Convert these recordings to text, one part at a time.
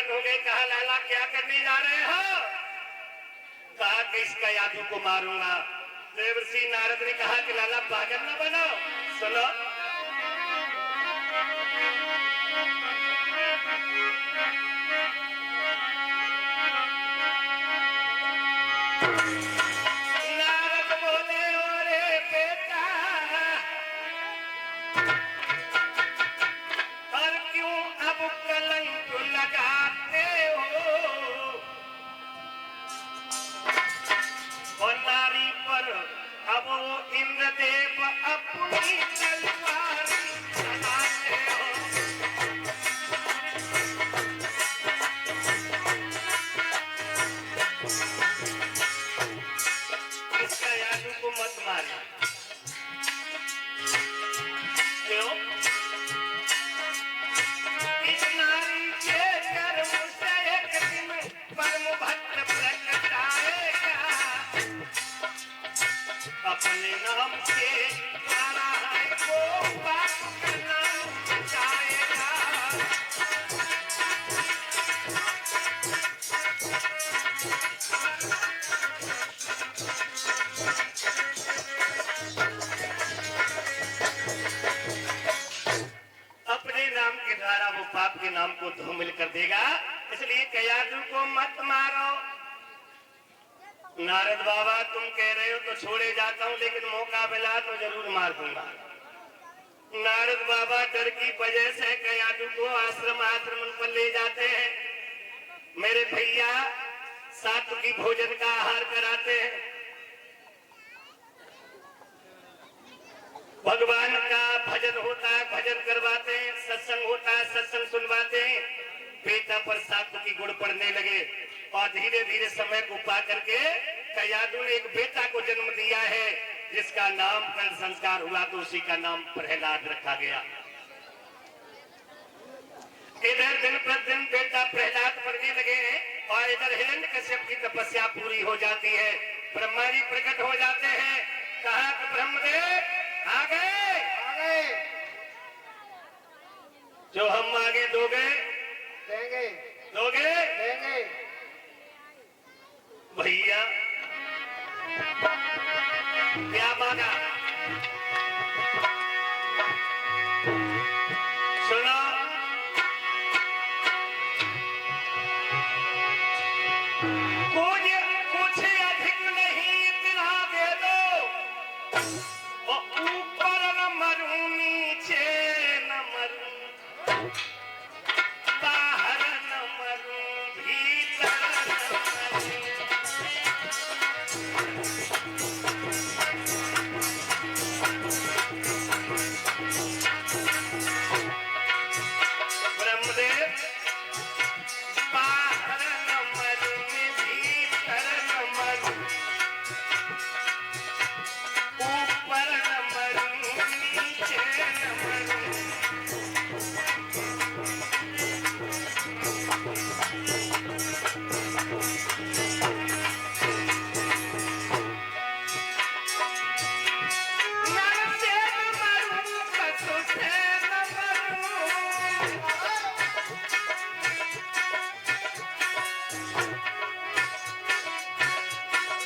प्रकट हो गए। कहा लाला क्या करने जा रहे हो? कहा कि इसका यादू को मारूंगा। देवर्षि नारद ने कहा कि लाला पागल न बनो, सुनो। नारद बोले ओरे बेटा, और क्यों अब कलंक लगाते हो? और नारी पर अब वो इंद्रदेव अपनी तलवार चलाते हो। इसका यादू को मत मारना। क्यों? इस नारी के कर्म से एक दिन परम भक्त प्रकट आएगा। अपने नाम से मारा है वो पाप का नाम बचाएगा। अपने नाम के द्वारा वो पाप के नाम को धूमिल कर देगा। इसलिए कयादू को मत मारो। नारद बाबा तुम कह रहे हो तो छोड़े जाता हूं, लेकिन मौका मिला तो जरूर मार दूंगा। नारद बाबा डर की वजह से कयादू को आश्रम पर ले जाते हैं। मेरे भैया सात्विकी भोजन का आहार कराते हैं, भगवान का भजन होता है, भजन करवाते हैं, सत्संग होता है, सत्संग सुनवाते हैं। बेटा पर सात्विकी गुण पड़ने लगे और धीरे धीरे समय को पा करके कयादू ने एक बेटा को जन्म दिया है, जिसका नामकरण संस्कार हुआ तो उसी का नाम प्रहलाद रखा गया। इधर दिन प्रतिदिन बेटा प्रहलाद पढ़ने लगे हैं और इधर हिरण्यकश्यप की तपस्या पूरी हो जाती है। ब्रह्मा जी प्रकट हो जाते हैं। कहा कि ब्रह्मदेव आ गए, जो हम मांगे दोगे? देंगे, दोगे? देंगे। भैया क्या मांगा? सुनो, कुछ अधिक नहीं, इतना दे दो। और ऊपर न मरूं, नीचे न मरूं, बाहर न मरूं, भीतर न मरूं। ब्रह्मदेव बाहर न मरूं, भीतर न मरूं, ऊपर न मरूं, नीचे न मरूं। नर से न मरूं, पशु से न मरूं,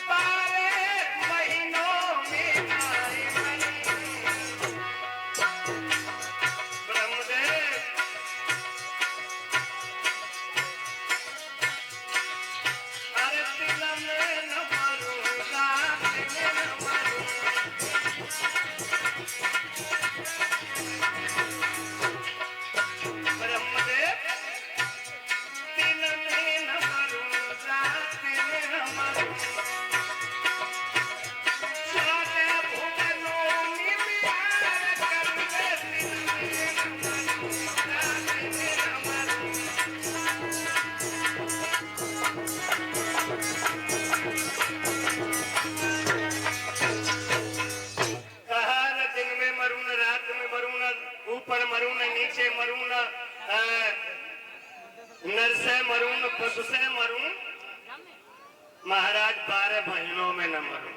बारह महीनों में नारी मरूं। ब्रह्मदेव अरे दिन में न मरूं, रात में न मरूं, ब्रह्मदेव दिन में न मरूं, रात में न मरूं, सारे भुवनों में प्यार करूंगे, दिन में न मरूं, रात में न मरूं। कहा न दिन में मरूं, न रात में मरूं, न ऊपर मरूं, न नीचे मरूं, न नर से मरूं, न पशु से मरूं, महाराज 12 महीनों में न मरूं।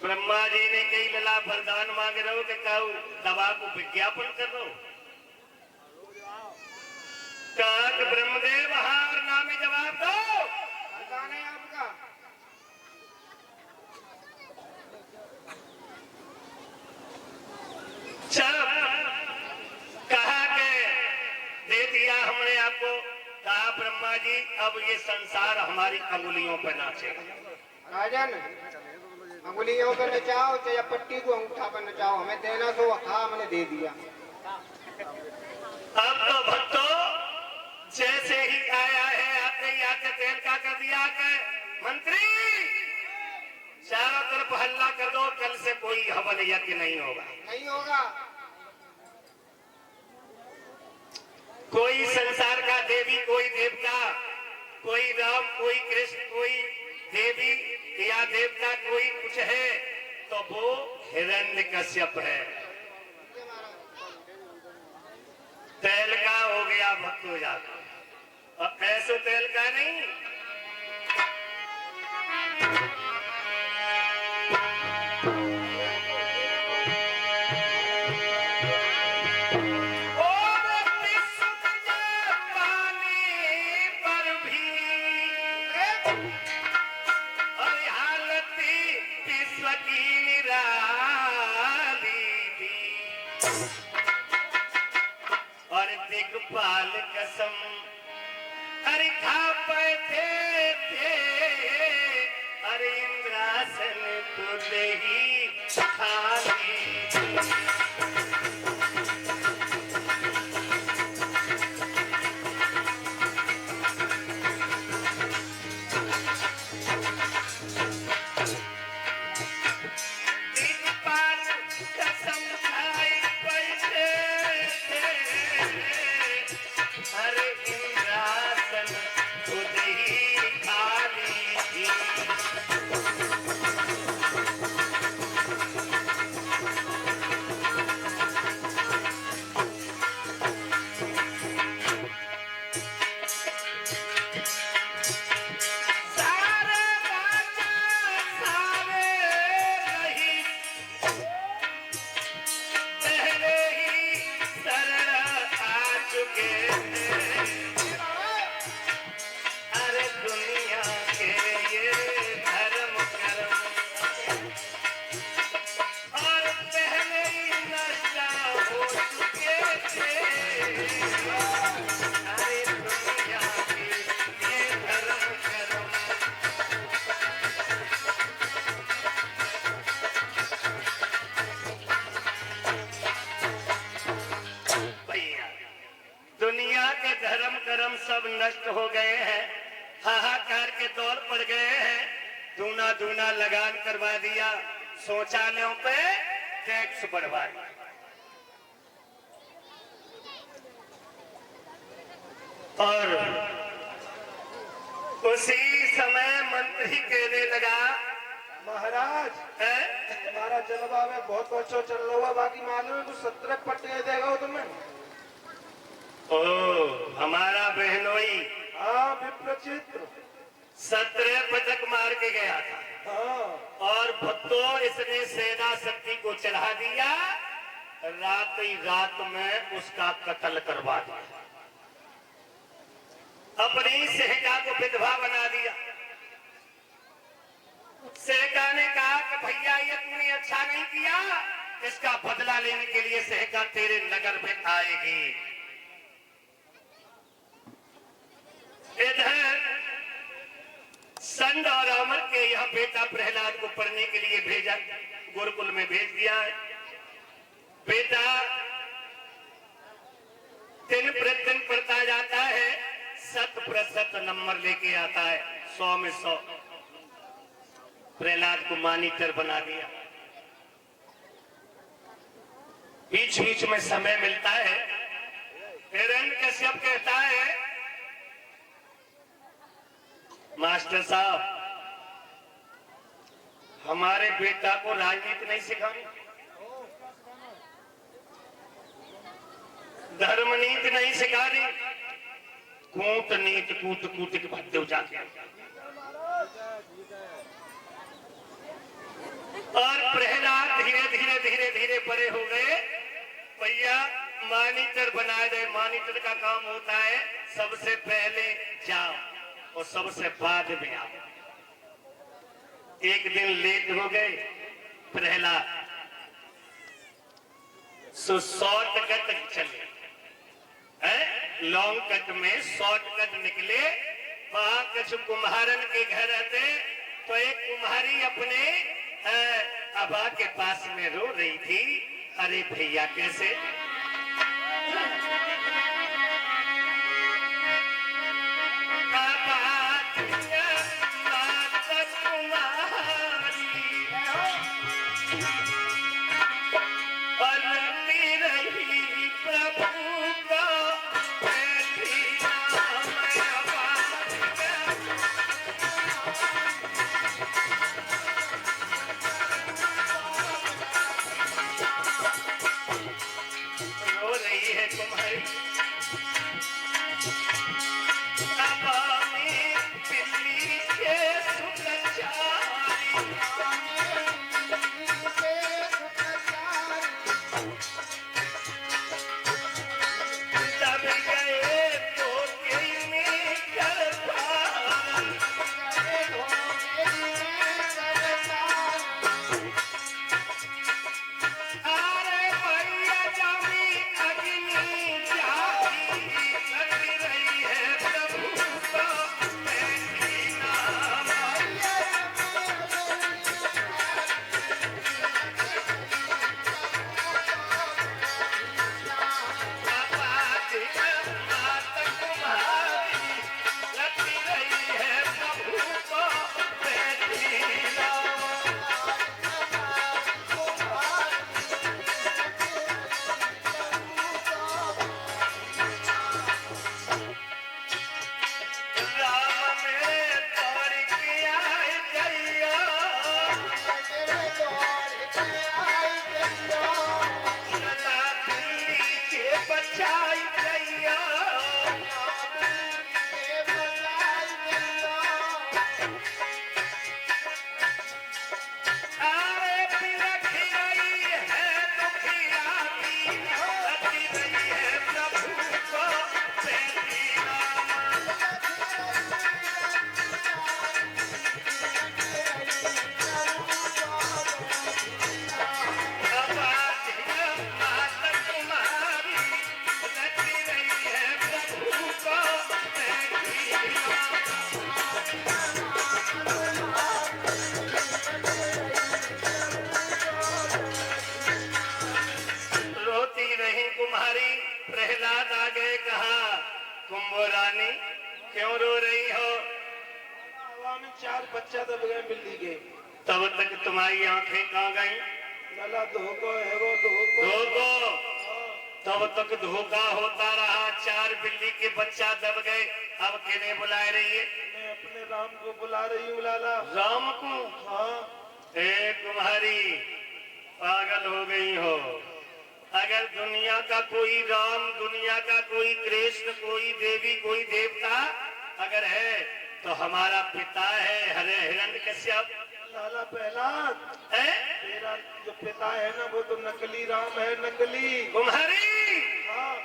ब्रह्मा जी ने कई लला वरदान मांग रहे हो कि कहूं दवा को विज्ञापन कर दो। कहा कि ब्रह्म भगवान है आपका। चलो कहा के दे दिया हमने आपको, कहा ब्रह्मा जी अब ये संसार हमारी अंगुलियों पर नाचेगा। राजन अंगुलियों पर नचाओ चाहे पट्टी को अंगूठा पर नचाओ, हमें देना तो हाँ हमने दे दिया। अब तो भक्तों जैसे ही आया है आते ही आते तेल का कर दिया कि मंत्री चारों तरफ हल्ला कर दो, कल से कोई हवन यज्ञ नहीं होगा। नहीं होगा। कोई संसार का देवी, कोई देवता, कोई राम, कोई कृष्ण, कोई देवी या देवता कोई कुछ है तो वो हिरण्यकश्यप है। तेल का हो गया भक्तों जाकर, अब ऐसो तेल का नहीं। और दिग्पाल कसम अरे खा पे थे अरे इंद्रासन तुझ ही खाली। दुनिया के धर्म कर्म सब नष्ट हो गए हैं, हाहाकार के दौर पड़ गए हैं, दूना दूना लगान करवा दिया, शौचालयों पे टैक्स बढ़वा दिया। और उसी समय मंत्री कहने लगा महाराज हमारा जलवा में बहुत अच्छा चल रहा हुआ, बाकी मालूम है कुछ 17 पट्टे देगा तुम्हें। ओ हमारा बहनोई हाँ विप्रचित्र 17 पटक मार के गया था। हाँ और भक्तों इसने सेना शक्ति को चढ़ा दिया, रात ही रात में उसका कत्ल करवा दिया, अपनी सेहका को विधवा बना दिया। सेहका ने कहा कि भैया ये तूने अच्छा नहीं किया, इसका बदला लेने के लिए सेहका तेरे नगर में आएगी। इधर संड और अमर के यहाँ बेटा प्रहलाद को पढ़ने के लिए भेजा, गुरुकुल में भेज दिया है। बेटा दिन प्रतिदिन पढ़ता जाता है, 100% नंबर लेके आता है, 100 में 100। प्रहलाद को मॉनिटर बना दिया। बीच बीच में समय मिलता है, हिरण्यकश्यप कहता है मास्टर साहब हमारे बेटा को राजनीति नहीं सिखानी, धर्म नीति नहीं सिखानी, कूटनीति कूट कूट के भद्दे हो जाते हैं। और प्रहलाद धीरे धीरे धीरे धीरे बड़े हो गए। भैया मॉनिटर बना दे, मॉनिटर का काम होता है सबसे पहले जाओ और सबसे बाद में आओ। एक दिन लेट हो गए प्रहलाद, सो शॉर्टकट चले, लॉन्ग कट में शॉर्टकट निकले। वहां कुछ कुम्हारन के घर आते तो एक कुम्हारी अपने अबा के पास में रो रही थी, अरे भैया कैसे? प्रहलाद आ गए, कहा कुंभो रानी क्यों रो रही हो? हवा में 4 बच्चा दब गए बिल्ली के। तब तक तुम्हारी आंखें कहाँ गई? लला धोखो है वो धोखो। तब तक धोखा होता रहा, 4 बिल्ली के बच्चा दब गए। अब किन्हें बुला रही है? मैं अपने राम को बुला रही हूँ लाला। राम को? हाँ। तुम्हारी पागल हो गई हो। अगर दुनिया का कोई राम, दुनिया का कोई कृष्ण, कोई देवी, कोई देवता अगर है तो हमारा पिता है हिरण्यकश्यप। लाला प्रहलाद तेरा जो पिता है ना वो तो नकली राम है, नकली। तुम्हारी? हाँ।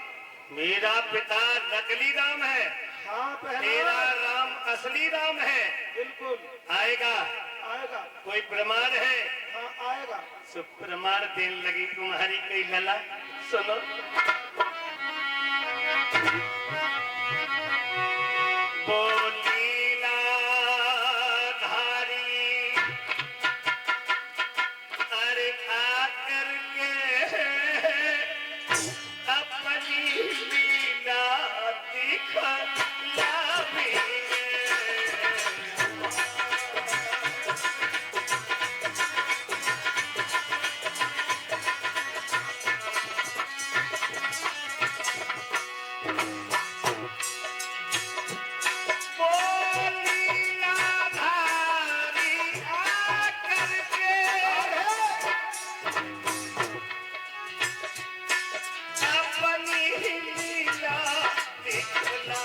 मेरा पिता नकली राम है। हाँ प्रहलाद। तेरा राम असली राम है। बिल्कुल। आएगा? आएगा। कोई प्रमाण है? हाँ आएगा। सो प्रमाण देने लगी तुम्हारी कई लला। सुनो, बोलीला धारी अरे आकर के अपनी लीला दिखला भी अपनी लीला दिखला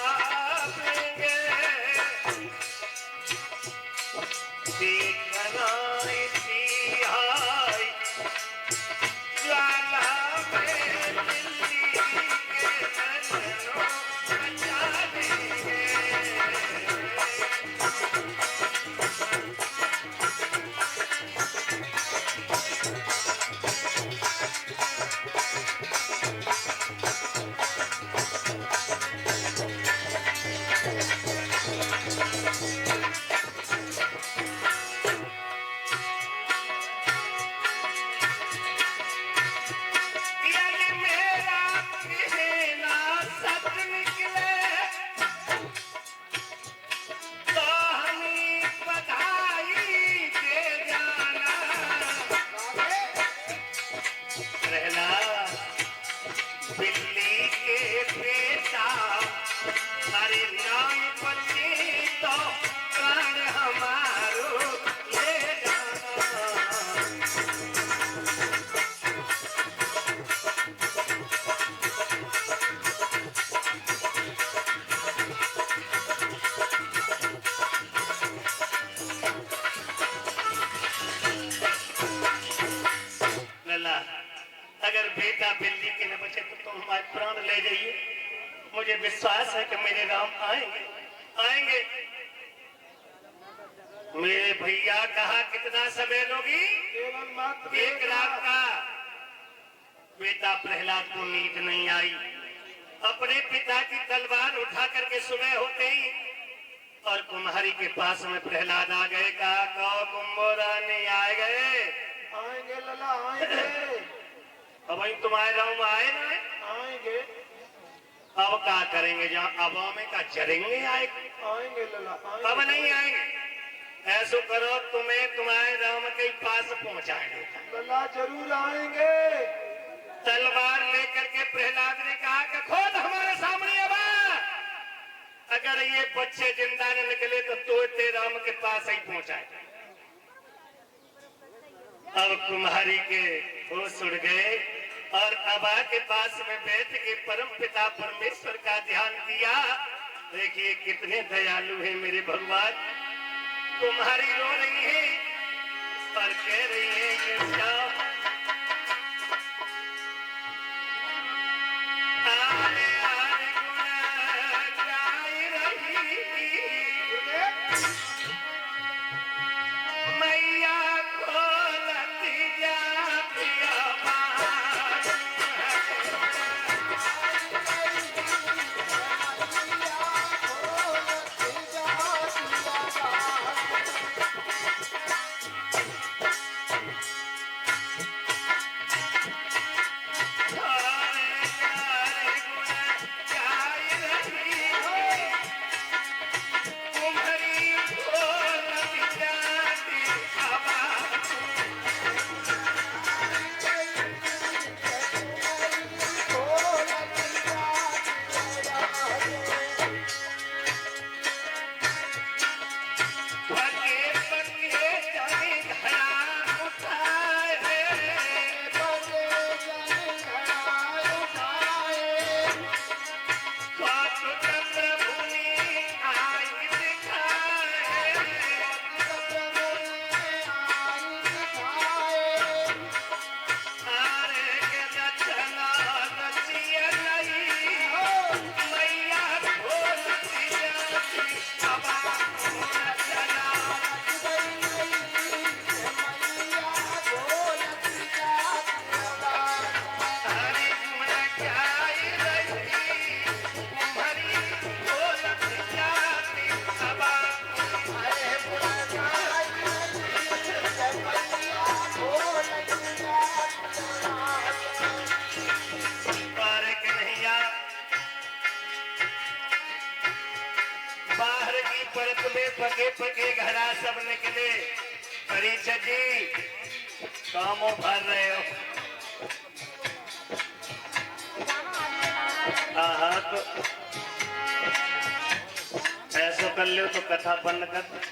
बिल्ली के न बचे तो तुम हमारे प्राण ले जाइए। मुझे विश्वास है कि मेरे राम आएंगे आएंगे। मेरे भैया कहा कितना समय लोगी? केवल मात्र एक रात का। बेटा प्रहलाद को नींद नहीं आई। अपने पिता की तलवार उठा करके सुबह होते ही और कुम्हारी के पास में प्रहलाद आ गए। कहा कहो कुंभोरानी आए गए? आएंगे लला आएंगे। अब वही तुम्हारे राम आए ना? आएंगे। अब क्या करेंगे? जहाँ अब में का चरेंगे आएंगे? आएंगे लला आएंगे। अब नहीं आएंगे। ऐसा करो तुम्हें तुम्हारे राम के पास पहुंचाएंगे। लला जरूर आएंगे। तलवार लेकर के प्रहलाद ने कहा कि खुद हमारे सामने अब अगर ये बच्चे जिंदा न निकले तो तोड़ते राम के पास ही पहुंचाए। अब कुम्हारी के होश उड़ गए और अबा के पास में बैठ के परम पिता परमेश्वर का ध्यान किया। देखिए कितने दयालु हैं मेरे भगवान। कुम्हारी रो रही है और कह रही है कि जाओ आरे आरे गुना गाई रही मैया खोलती जाती आवाज। पके पके घड़ा सब निकले। परीक्षक जी कामों भर रहे हो। हाँ तो ऐसा कर लो तो कथा बंद कर।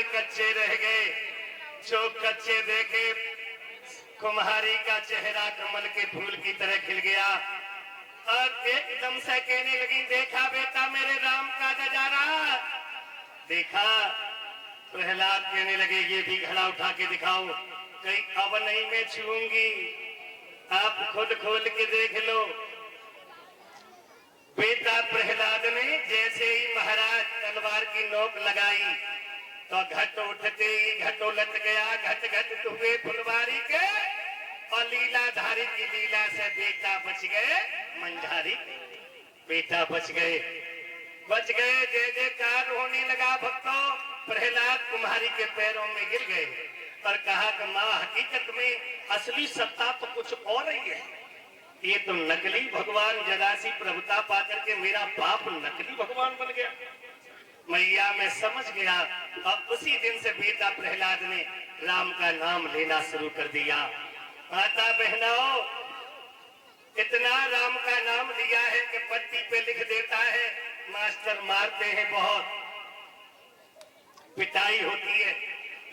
कच्चे रह गए। जो कच्चे देखे कुम्हारी का चेहरा कमल के फूल की तरह खिल गया और एकदम से कहने लगी देखा बेटा मेरे राम का नजारा देखा। प्रहलाद कहने लगे ये भी घड़ा उठा के दिखाओ। कहीं अब नहीं मैं छूंगी, आप खुद खोल के देख लो। बेटा प्रहलाद ने जैसे ही महाराज तलवार की नोक लगाई तो घट उठते ही घट उलट गया। घट घट हुए फुलवारी के और लीलाधारी की लीला से बेटा बच गए। मंझारी बेटा बच गए। बच गए। जय जयकार होने लगा भक्तों। प्रहलाद कुम्हारी के पैरों में गिर गए और कहा कि माँ, हकीकत में असली सत्ता तो कुछ और ही है। ये तो नकली भगवान जरासी प्रभुता पाकर के मेरा बाप नकली भगवान बन गया। मैया मैं समझ गया। और उसी दिन से बेटा प्रहलाद ने राम का नाम लेना शुरू कर दिया। माता बहनों, इतना राम का नाम लिया है कि पट्टी पे लिख देता है। मास्टर मारते हैं, बहुत पिटाई होती है,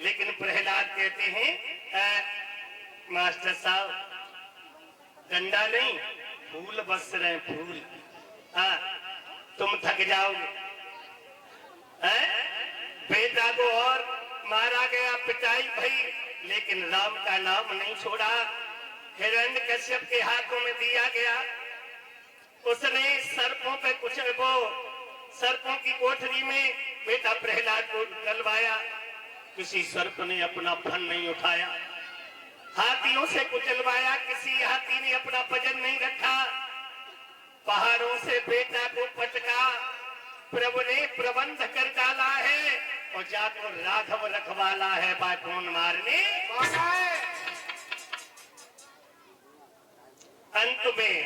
लेकिन प्रहलाद कहते हैं मास्टर साहब डंडा नहीं, फूल बस रहे फूल। हाँ, तुम थक जाओगे। बेटा को और मारा गया, पिटाई भई, लेकिन राम का नाम नहीं छोड़ा। हिरण्यकश्यप के हाथों में दिया गया। उसने सर्पों पे कुछ वो सर्पों की कोठरी में बेटा प्रहलाद को डलवाया। किसी सर्प ने अपना फन नहीं उठाया। हाथियों से कुचलवाया, किसी हाथी ने अपना वजन नहीं रखा। पहाड़ों से बेटा को पटका, प्रभु ने प्रबंध कर डाला है और जाकर राघव रखवाला है बाटोन मारने। अंत में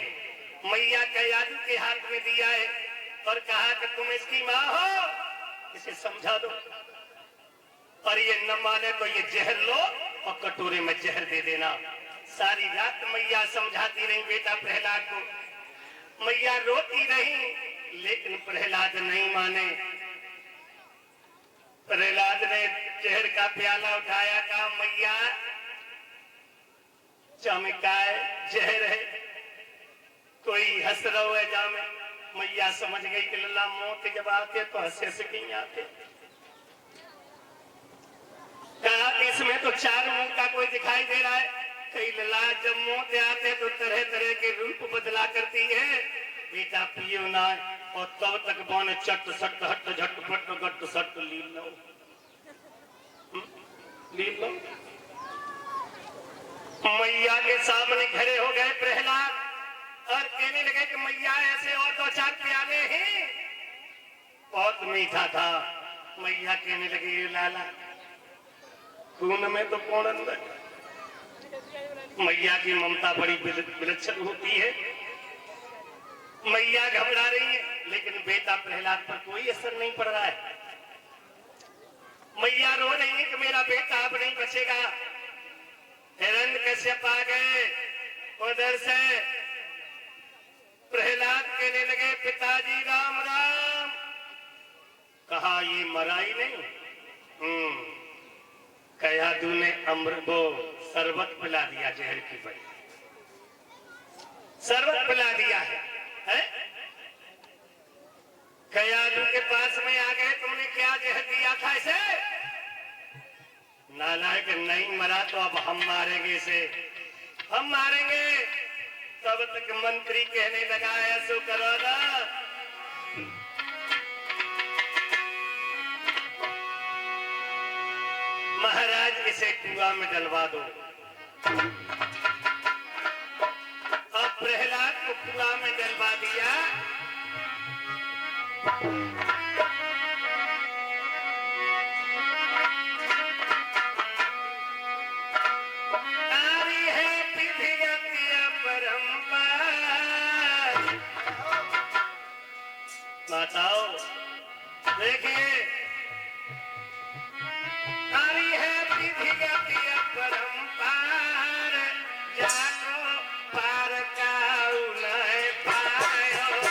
मैया कयादू के हाथ में दिया है और कहा कि तुम इसकी माँ हो, इसे समझा दो, और ये न माने तो ये जहर लो और कटोरे में जहर दे देना। सारी रात मैया समझाती रही बेटा प्रहलाद को। मैया रोती रही, लेकिन प्रहलाद नहीं माने। प्रहलाद ने जहर का प्याला उठाया, कहा मैया चमकाए जहर है, कोई हंस रहा है जामे। मैया समझ गई कि लल्ला मौत जब आते तो हंसे से कहीं आते। कहा इसमें तो चार मुंह का कोई दिखाई दे रहा है। कई लल्ला जब मौत आते तो तरह तरह के रूप बदला करती है। बेटा पियो ना, और तब तक बने चट सट हट झटपट गट सट लील लो, लील लो। मैया के सामने खड़े हो गए प्रहलाद और कहने लगे कि मैया ऐसे और दो चार प्याले हैं। बहुत मीठा था। मैया कहने लगी लाला खून में तो कौन अंदर। मैया की ममता बड़ी विलक्षण होती है। मैया घबरा रही है, लेकिन बेटा प्रहलाद पर कोई असर नहीं पड़ रहा है। मैया रो रही है कि मेरा बेटा अब नहीं बचेगा। हिरण्यकश्यप आ गए उधर से। प्रहलाद कहने लगे पिताजी राम राम। कहा ये मरा ही नहीं। कयादू ने अमृत वो शरबत पिला दिया, जहर की बड़ी शरबत पिला दिया है। कयादू के पास में आ गए, तुमने क्या जहर दिया था इसे? नालायक नहीं मरा तो अब हम मारेंगे इसे, हम मारेंगे। तब तक मंत्री कहने लगा ऐसो करो ना, महाराज इसे कुआं में डलवा दो। अब प्रहलाद को कुआं में डलवा दिया। आरी है विधियज्ञ परंपरा। माताओं देखिए, आरी है विधियज्ञ परंपार, जाको पार काऊ नहीं पायो।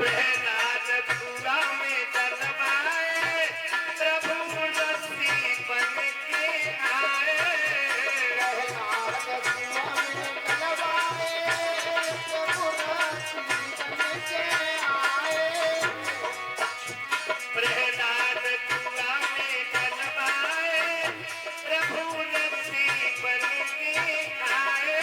प्रहलाद कुआ में डलवाए, प्रभु रस्सी बन के आए। प्रहलाद कुआ में डलवाए, प्रभु रस्सी बन के आए।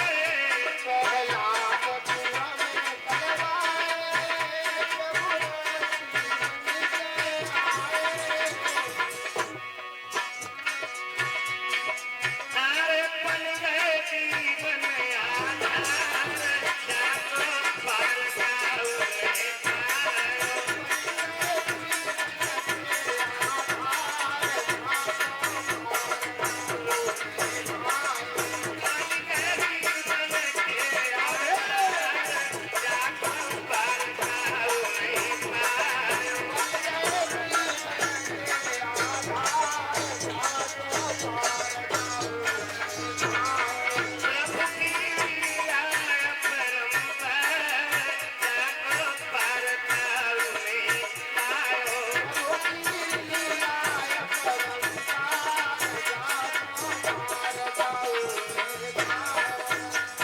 सारे बन गए जीवन आधार, जाको पार जाओ रे पार। बन गए जीवन के आधार, जाको पार जाओ रे पार। प्रभु की लीला परंपार, जाको पार जाओ रे पार।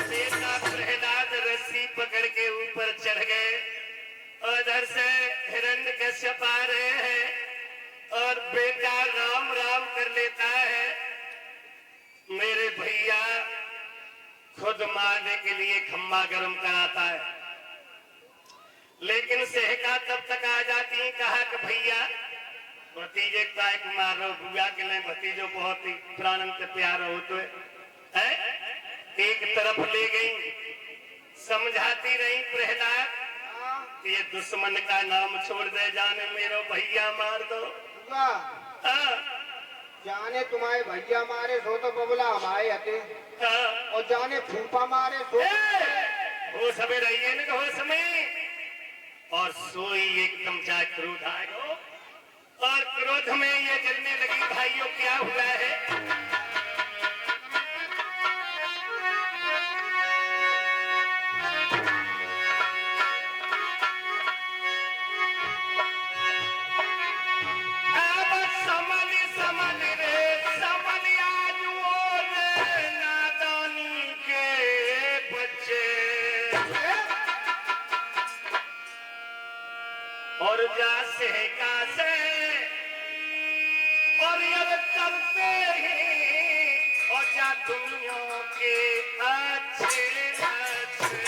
बेटा प्रहलाद रस्सी पकड़ के ऊपर चढ़ गए, उधर से हिरण्यकश्यप आ रहे हैं और बेटा राम राम कर लेता है। मेरे भैया खुद मारने के लिए खम्मा गर्म कराता है, लेकिन सहका तब तक आ जाती है। कहा कि भैया भतीजे का एक मारो, बुआ के लिए भतीजो बहुत ही प्राणंत प्यार हो तो है। एक तरफ ले गई, समझाती रही प्रहलाद कि ये दुश्मन का नाम छोड़ दे, जाने मेरो भैया मार दो। हाँ, जाने तुम्हारे भैया मारे सो तो बबला हमारे हते, हाँ। और जाने फूफा मारे सो हो समय रहिए न हो समय। और सोई एकदम चाहे क्रोध आयो, और क्रोध में ये जलने लगी। भाइयों क्या हुआ है? अब समझ समझ रे समझ आज वो रे नादानी के बच्चे, और जा सहका से और अब करते ही, और जा दुनिया के अच्छे अच्छे।